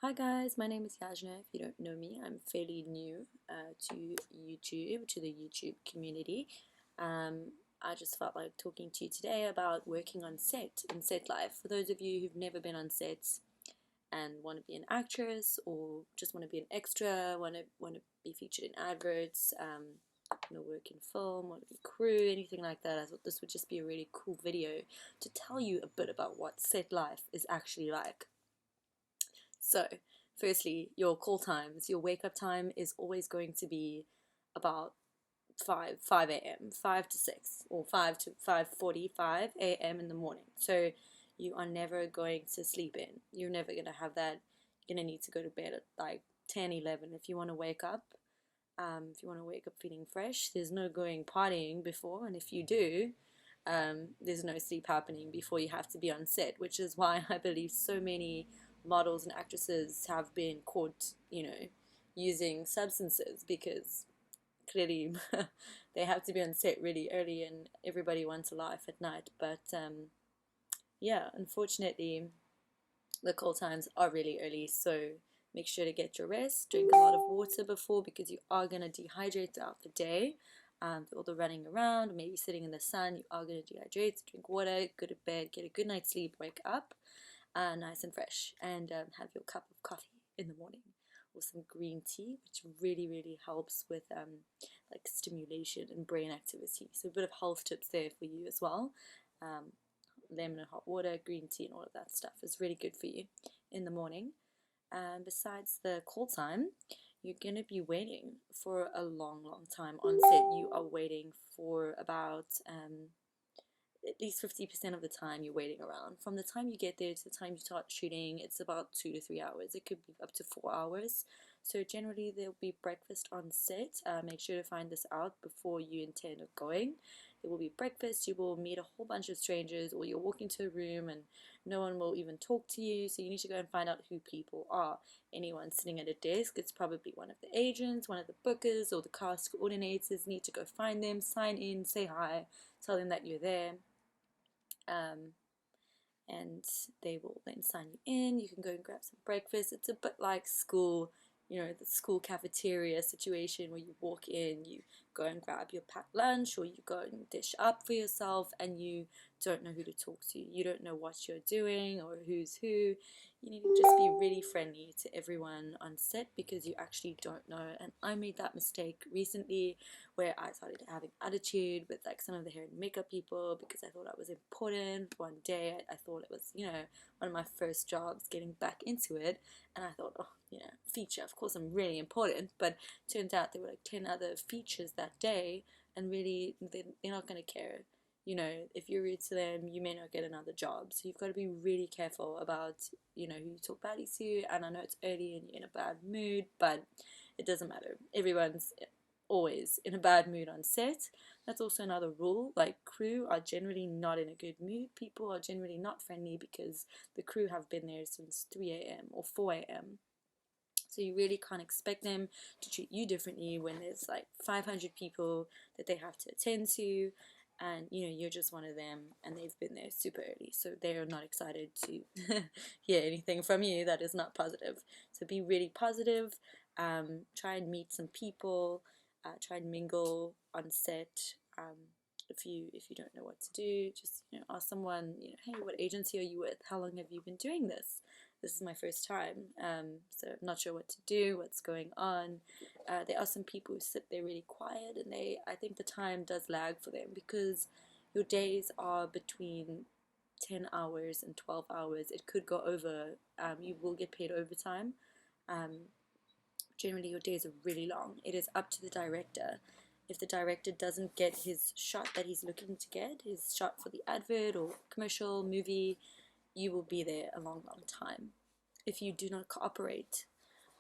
Hi guys, my name is Yajna. If you don't know me, I'm fairly new to YouTube, to the YouTube community. I just felt like talking to you today about working on set and set life. For those of you who've never been on sets and want to be an actress or just want to be an extra, want to be featured in adverts, work in film, want to be crew, anything like that, I thought this would just be a really cool video to tell you a bit about what set life is actually like. So, firstly, your call times, your wake up time is always going to be about 5 a.m., 5 to 6, or 5 to 5:45 a.m. in the morning. So, you are never going to sleep in. You're never going to have that. You're going to need to go to bed at like 10, 11 if you want to wake up. If you want to wake up feeling fresh, there's no going partying before, and if you do, there's no sleep happening before you have to be on set, which is why I believe so many models and actresses have been caught, using substances because clearly they have to be on set really early and everybody wants a life at night. But yeah, unfortunately, the call times are really early, so make sure to get your rest, drink a lot of water before because you are going to dehydrate throughout the day. All the running around, maybe sitting in the sun, you are going to dehydrate. So drink water, go to bed, get a good night's sleep, wake up nice and fresh, and have your cup of coffee in the morning or some green tea, which really, really helps with like stimulation and brain activity. So a bit of health tips there for you as well. Lemon and hot water, green tea, and all of that stuff is really good for you in the morning. And besides the call time, you're going to be waiting for a long, long time on set. You are waiting for about at least 50% of the time you're waiting around. From the time you get there to the time you start shooting, it's about 2 to 3 hours. It could be up to 4 hours. So generally there'll be breakfast on set. Make sure to find this out before you intend on going. There will be breakfast. You will meet a whole bunch of strangers, or you'll walk into a room and no one will even talk to you. So you need to go and find out who people are. Anyone sitting at a desk, it's probably one of the agents, one of the bookers, or the cast coordinators. Need to go find them, sign in, say hi, tell them that you're there. And they will then sign you in. You can go and grab some breakfast. It's a bit like school, the school cafeteria situation where you walk in, you go and grab your packed lunch, or you go and dish up for yourself, and you don't know who to talk to. You don't know what you're doing or who's who. You need to just be really friendly to everyone on set because you actually don't know. And I made that mistake recently where I started having attitude with like some of the hair and makeup people because I thought I was important. One day I thought it was, one of my first jobs, getting back into it, and I thought, oh, feature, of course I'm really important, but turns out there were like 10 other features that day, and really they're not going to care. If you're rude to them, you may not get another job. So you've got to be really careful about, who you talk badly to. And I know it's early and you're in a bad mood, but it doesn't matter. Everyone's always in a bad mood on set. That's also another rule. Like, crew are generally not in a good mood. People are generally not friendly because the crew have been there since 3 a.m. or 4 a.m. So you really can't expect them to treat you differently when there's like 500 people that they have to attend to, and you're just one of them and they've been there super early, so they're not excited to hear anything from you that is not positive. So be really positive. Try and meet some people, try and mingle on set. If you don't know what to do, just ask someone, hey, what agency are you with? How long have you been doing this? This is my first time, so I'm not sure what to do, what's going on. There are some people who sit there really quiet, and I think the time does lag for them because your days are between 10 hours and 12 hours. It could go over. You will get paid overtime. Generally, your days are really long. It is up to the director. If the director doesn't get his shot that he's looking to get, his shot for the advert or commercial, movie, you will be there a long, long time. If you do not cooperate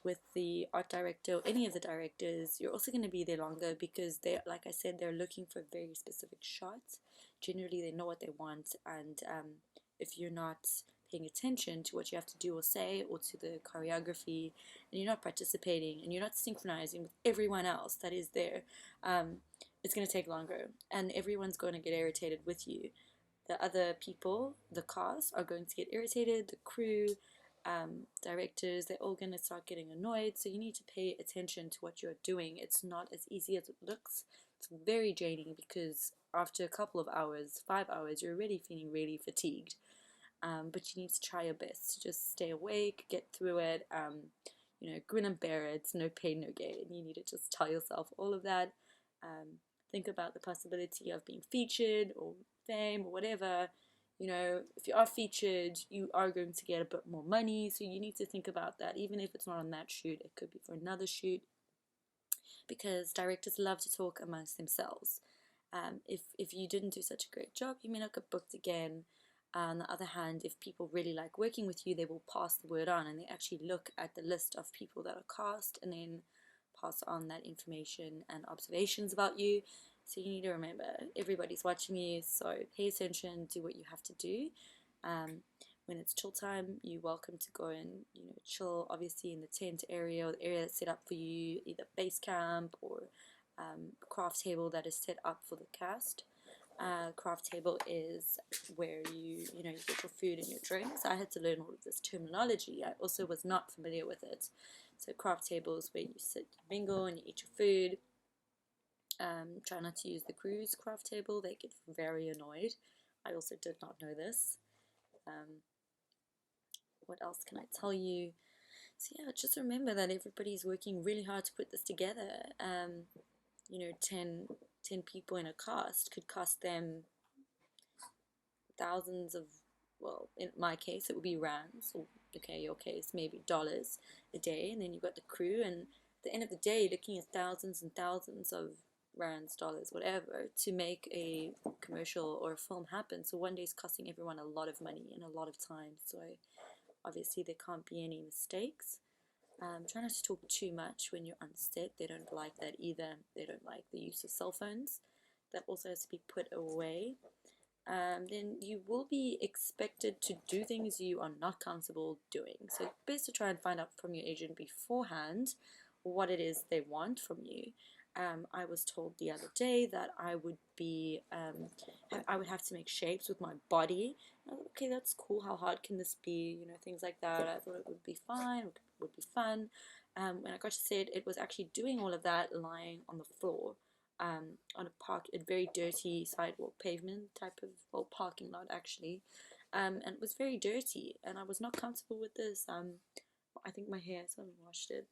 with the art director or any of the directors, you're also going to be there longer because like I said, they're looking for very specific shots. Generally, they know what they want, and if you're not paying attention to what you have to do or say, or to the choreography, and you're not participating and you're not synchronizing with everyone else that is there, it's going to take longer, and everyone's going to get irritated with you. The other people, the cast, are going to get irritated, the crew, directors, they're all going to start getting annoyed. So you need to pay attention to what you're doing. It's not as easy as it looks. It's very draining because after a couple of hours, 5 hours, you're already feeling really fatigued. But you need to try your best to just stay awake, get through it, grin and bear it. It's no pain, no gain. You need to just tell yourself all of that. Think about the possibility of being featured or fame or whatever. If you are featured, you are going to get a bit more money, so you need to think about that. Even if it's not on that shoot, it could be for another shoot, because directors love to talk amongst themselves. If you didn't do such a great job, you may not get booked again. On the other hand, if people really like working with you, they will pass the word on, and they actually look at the list of people that are cast and then pass on that information and observations about you. So you need to remember, everybody's watching you, so pay attention, do what you have to do. When it's chill time, you're welcome to go and chill, obviously, in the tent area or the area that's set up for you, either base camp or a craft table that is set up for the cast. Craft table is where you get your food and your drinks. I had to learn all of this terminology. I also was not familiar with it. So craft table is where you sit, mingle, and you eat your food. Try not to use the crew's craft table. They get very annoyed. I also did not know this. What else can I tell you? So yeah, just remember that everybody's working really hard to put this together. 10 people in a cast could cost them thousands of, well, in my case it would be rands, or okay, your case maybe dollars a day, and then you've got the crew, and at the end of the day, looking at thousands and thousands of rands, dollars, whatever, to make a commercial or a film happen. So one day is costing everyone a lot of money and a lot of time. So obviously there can't be any mistakes. Try not to talk too much when you're on set. They don't like that either. They don't like the use of cell phones. That also has to be put away. Then you will be expected to do things you are not comfortable doing. So it's best to try and find out from your agent beforehand what it is they want from you. I was told the other day that I would have to make shapes with my body. I thought, okay, that's cool. How hard can this be? Things like that. I thought it would be fine. It would be fun. When I got to set, it was actually doing all of that lying on the floor. On a very dirty sidewalk pavement type of, well, parking lot actually, and it was very dirty, and I was not comfortable with this. I think my hair sort of washed it,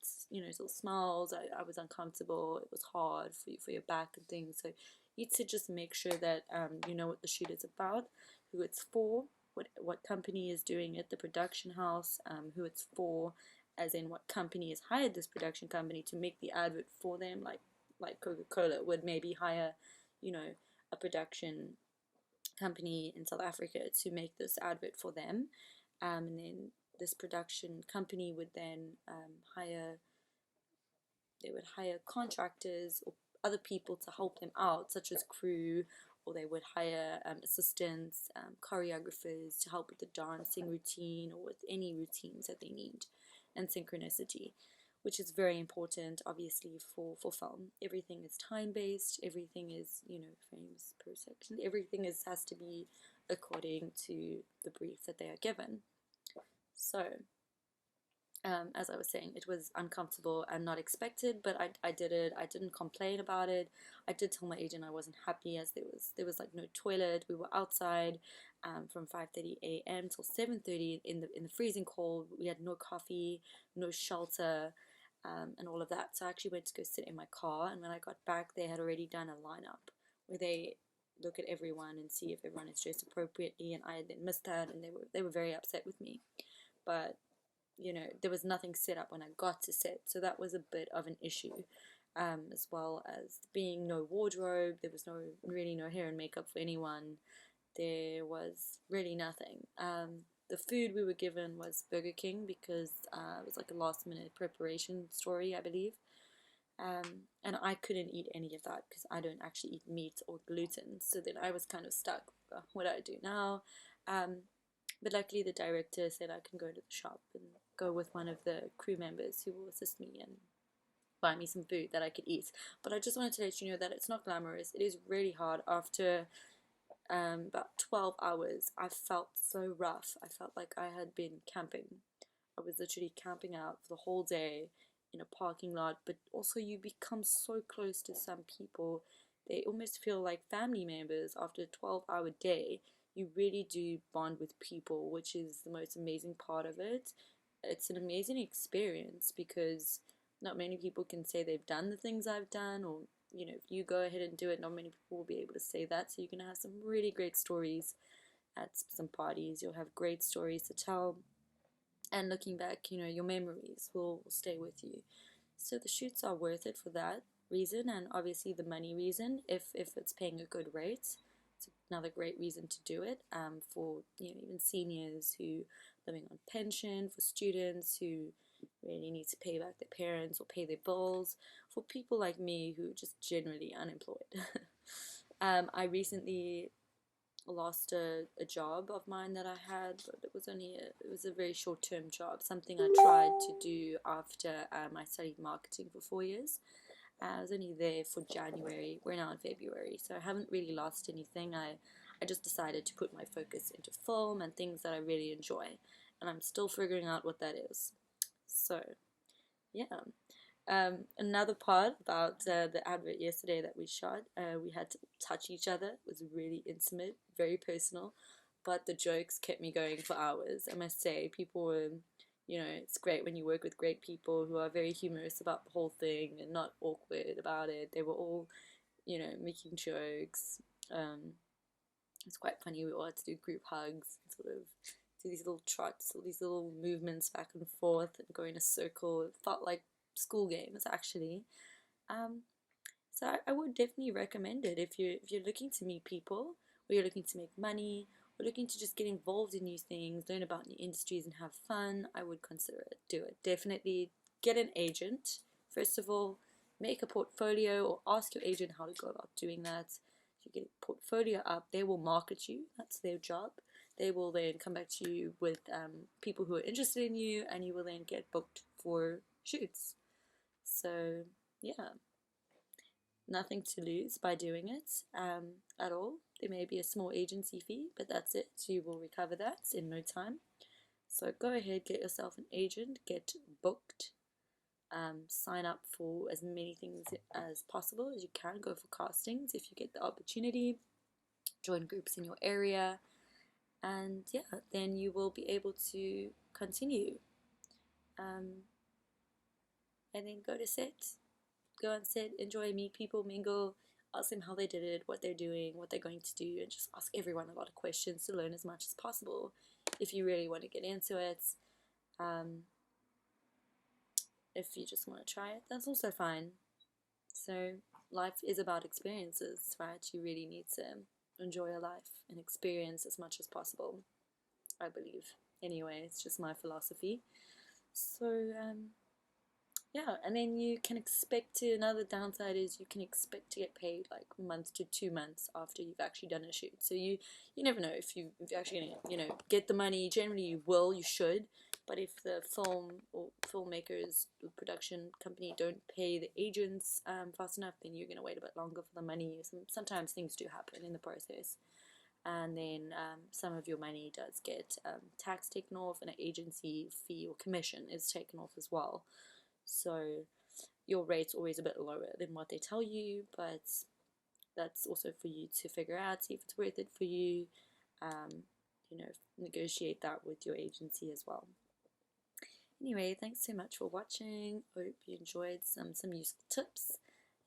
sort of smells. I was uncomfortable. It was hard for your back and things. So you need to just make sure that you know what the shoot is about, who it's for, what company is doing it, the production house, who it's for, as in what company has hired this production company to make the advert for them, like Coca-Cola would maybe hire, a production company in South Africa to make this advert for them, and then this production company would then hire contractors or other people to help them out, such as crew, or they would hire assistants, choreographers to help with the dancing routine or with any routines that they need, and synchronicity, which is very important, obviously, for film. Everything is time-based, everything is, frames per second, everything has to be according to the brief that they are given. So, as I was saying, it was uncomfortable and not expected, but I did it. I didn't complain about it. I did tell my agent I wasn't happy, as there was like no toilet. We were outside from 5:30 a.m. till 7:30 in the freezing cold. We had no coffee, no shelter, and all of that. So I actually went to go sit in my car, and when I got back, they had already done a lineup where they look at everyone and see if everyone is dressed appropriately, and I had then missed that, and they were very upset with me. But there was nothing set up when I got to set, so that was a bit of an issue, as well as being no wardrobe. There was really no hair and makeup for anyone. There was really nothing. The food we were given was Burger King, because it was like a last minute preparation story, I believe. And I couldn't eat any of that because I don't actually eat meat or gluten, so then I was kind of stuck. What do I do now? But luckily the director said I can go to the shop and go with one of the crew members who will assist me and buy me some food that I could eat. But I just wanted to let you know that it's not glamorous. It is really hard. After about 12 hours, I felt so rough. I felt like I had been camping. I was literally camping out for the whole day in a parking lot, but also you become so close to some people. They almost feel like family members after a 12-hour day. You really do bond with people, which is the most amazing part of it. It's an amazing experience because not many people can say they've done the things I've done, or if you go ahead and do it, not many people will be able to say that. So you're going to have some really great stories at some parties. You'll have great stories to tell, and looking back, your memories will stay with you. So the shoots are worth it for that reason, and obviously the money reason. If it's paying a good rate, it's another great reason to do it. For even seniors who are living on pension, for students who really need to pay back their parents or pay their bills, for people like me who are just generally unemployed. I recently lost a job of mine that I had, but it was a very short term job, something I tried to do after I studied marketing for 4 years. I was only there for January. We're now in February, so I haven't really lost anything. I just decided to put my focus into film and things that I really enjoy, and I'm still figuring out what that is. So yeah. Another part about the advert yesterday that we shot, we had to touch each other. It was really intimate, very personal, but the jokes kept me going for hours. I must say, people were, it's great when you work with great people who are very humorous about the whole thing and not awkward about it. They were all, making jokes. It's quite funny. We all had to do group hugs, and sort of do these little trots, all these little movements back and forth and go in a circle. It felt like school games actually. Um, so I would definitely recommend it if you're looking to meet people, or you're looking to make money, or looking to just get involved in new things, learn about new industries, and have fun. I would consider it. Do it. Definitely get an agent. First of all, make a portfolio or ask your agent how to go about doing that. If you get a portfolio up, they will market you. That's their job. They will then come back to you with people who are interested in you, and you will then get booked for shoots. So, yeah, nothing to lose by doing it at all. There may be a small agency fee, but that's it. You will recover that in no time. So go ahead, get yourself an agent, get booked, sign up for as many things as possible as you can. Go for castings if you get the opportunity, join groups in your area, and yeah, then you will be able to continue. And then go to set, go on set, enjoy, meet people, mingle, ask them how they did it, what they're doing, what they're going to do, and just ask everyone a lot of questions to learn as much as possible if you really want to get into it. Um, if you just want to try it, that's also fine. So life is about experiences, right? You really need to enjoy your life and experience as much as possible, I believe. Anyway, it's just my philosophy. So, yeah, and then you can expect to, another downside is you can expect to get paid like a month to 2 months after you've actually done a shoot. So you never know if you're actually gonna get the money. Generally you will, you should, but if the film or filmmakers or production company don't pay the agents fast enough, then you're gonna wait a bit longer for the money. Sometimes things do happen in the process, and then some of your money does get tax taken off, and an agency fee or commission is taken off as well. So your rate's always a bit lower than what they tell you, but that's also for you to figure out, see if it's worth it for you. Um, negotiate that with your agency as well. Anyway, thanks so much for watching. Hope you enjoyed some useful tips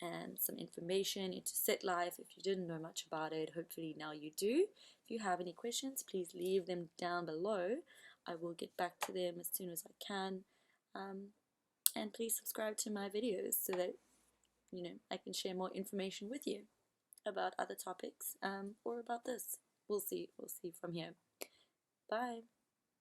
and some information into set life. If you didn't know much about it, hopefully now you do. If you have any questions, please leave them down below. I will get back to them as soon as I can. And please subscribe to my videos so that I can share more information with you about other topics or about this. We'll see from here. Bye.